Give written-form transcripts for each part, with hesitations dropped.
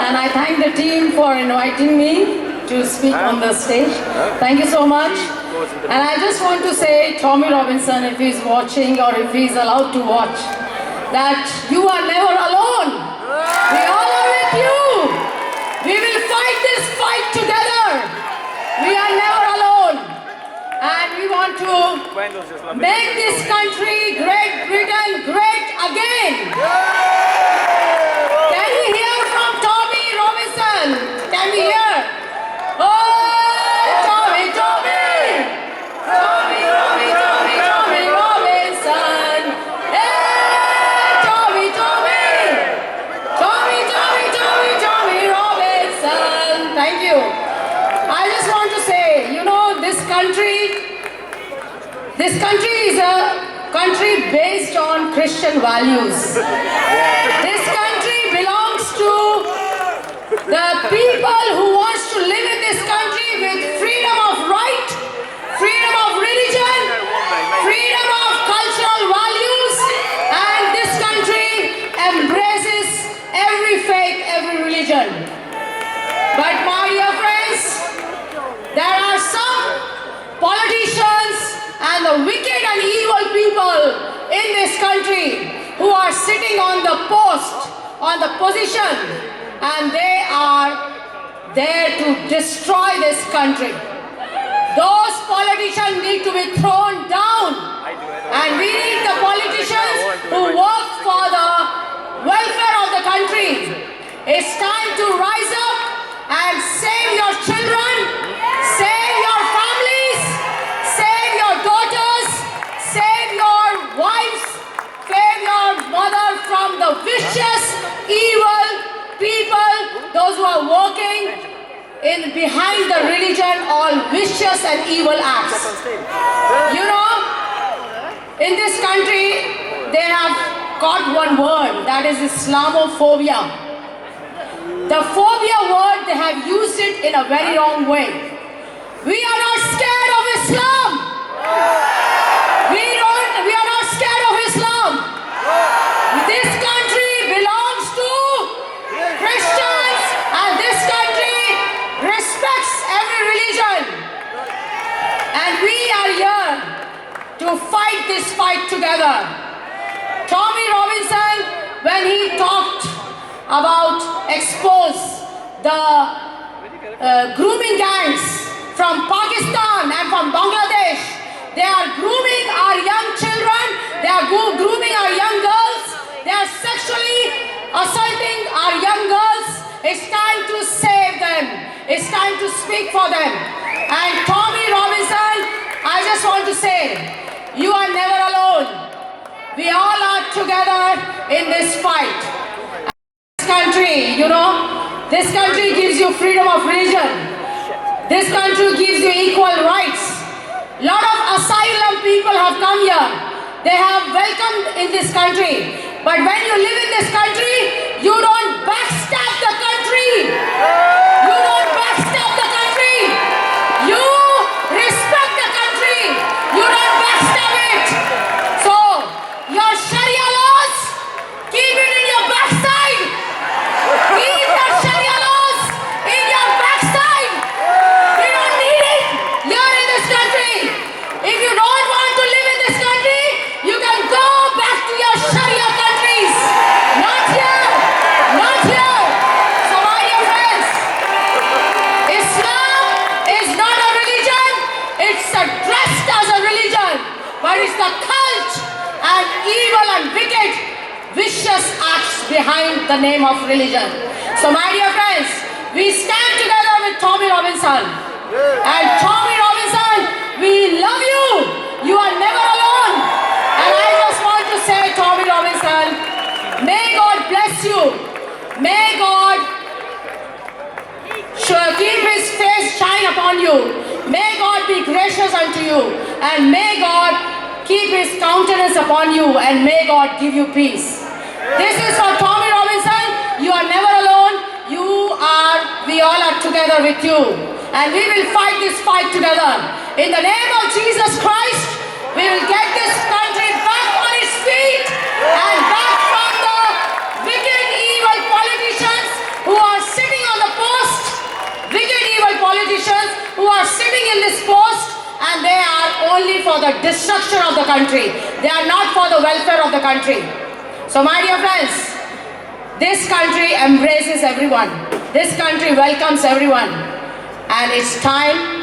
and I thank the team for inviting me to speak on the stage. Thank you so much. And I just want to say, Tommy Robinson, if he's watching or if he's allowed to watch, that you are never alone. We all are with you. We will fight this fight together. We are never alone. And we want to make this country, Great Britain, great again. Can we hear from Tommy Robinson? Can we hear? Oh, Tommy, Tommy! Tommy, Tommy, Tommy, Tommy Robinson! Hey, Tommy, Tommy! Tommy, Tommy, Tommy, Tommy Robinson! Thank you. I just want to say, you know, this country is a country based on Christian values. This country belongs to the people who wants to live in this country with freedom of right, freedom of religion, freedom of cultural values, and this country embraces every faith, every religion. But my dear friends, there are some politicians and the wicked and evil people in this country who are sitting on the post, on the position, and they are there to destroy this country. Those politicians need to be thrown down, and we need the politicians who work for the welfare of the country. It's time to rise up and save your children, save your families, save your daughters, save your wives, save your mother from the vicious, evil people, those who are working in behind the religion, all vicious and evil acts. You know, in this country, they have got one word, that is Islamophobia. The phobia word, they have used it in a very wrong way. We are not scared of Islam. We are not scared of Islam. This country belongs to Christians, and this country respects every religion. And we are here to fight this fight together. Tommy Robinson, when he talked about expose the grooming gangs from Pakistan and from Bangladesh, they are grooming our young children, they are grooming our young girls, they are sexually assaulting our young girls. It's time to save them. It's time to speak for them. And Tommy Robinson, I just want to say, you are never alone. We all are together in this fight. This country, you know, this country gives you freedom of religion. This country gives you equal rights. A lot of asylum people have come here. They have welcomed in this country. But when you live in this country, you don't backstab the country. You don't backstab the country. You respect the country. You don't backstab it. So, your Sharia laws, keep it in your backside. Keep your Sharia laws in your backside. We don't need it here in this country. If you don't want to live in this country, you can go back to your Sharia countries. Not here. Not here. So my dear friends, Islam is not a religion. It's dressed as a religion. But it's the cult and evil and wicked, vicious acts behind the name of religion. So my dear friends, we stand together with Tommy Robinson. And Tommy Robinson, we love you. You are never alone. And I just want to say, Tommy Robinson, may God bless you. May God keep his face shine upon you. May God be gracious unto you. And may God keep his countenance upon you. And may God give you peace. This is for Tommy Robinson. You are never alone. We all are together with you. And we will fight this fight together. In the name of Jesus Christ, we will get this country back on its feet and back from the wicked, evil politicians who are sick who are sitting in this post and they are only for the destruction of the country. They are not for the welfare of the country. So my dear friends, this country embraces everyone. This country welcomes everyone. And it's time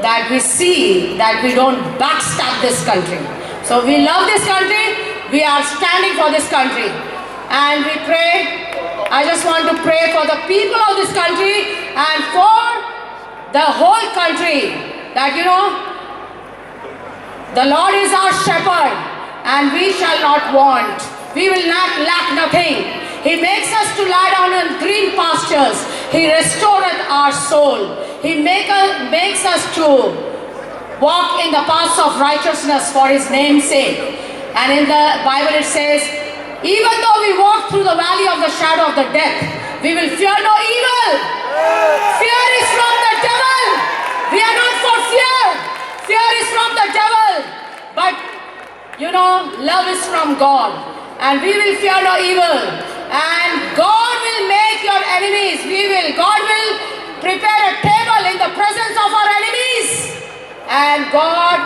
that we see that we don't backstab this country. So we love this country. We are standing for this country. And we pray. I just want to pray for the people of this country and for the whole country that, the Lord is our shepherd and we shall not want. We will not lack nothing. He makes us to lie down in green pastures. He restoreth our soul. He makes us to walk in the paths of righteousness for His name's sake. And in the Bible it says, even though we walk through the valley of the shadow of the death, we will fear no evil. Fear is from the devil. We are not for fear. Fear is from the devil. But, love is from God. And we will fear no evil. And God will make your enemies. God will prepare a table in the presence of our enemies. And God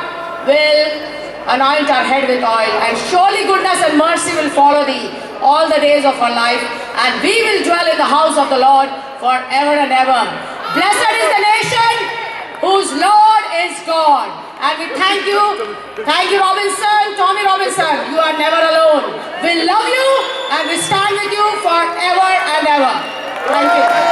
will anoint our head with oil, and surely goodness and mercy will follow thee all the days of our life, and we will dwell in the house of the Lord forever and ever. Blessed is the nation whose Lord is God. And we thank you Robinson, Tommy Robinson, you are never alone. We love you and we stand with you forever and ever. Thank you.